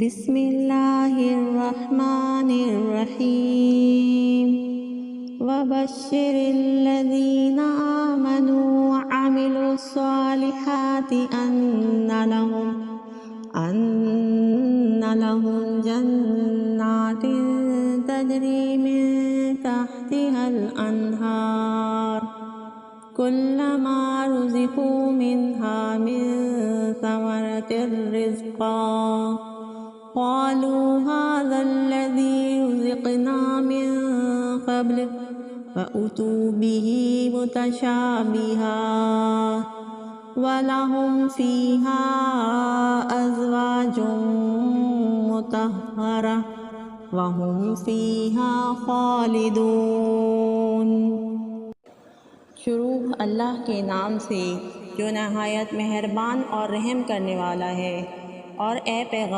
बिस्मिल्लाहिर्रहमानिर्रहीम वबश्शिरिल्लज़ीना आमनू वअमिलुस्सॉलिहाति अन्न लहुम जन्नातिन तजरी मिन तहतिहल अन्हार कुल्लमा रुज़िक़ू मिन्हा मिन समरतिर रिज़्क़ा क़ालू हाज़ाल्लज़ी रुज़िक़ना मिन क़ब्ल वअतू बिही मुतशाबिहा वलहुम फ़ीहा अज़वाजुम मुतहहरा वहुम फ़ीहा ख़ालिदून। शुरू अल्लाह के नाम से जो नहायत मेहरबान और रहम करने वाला है। और ए पैगंबर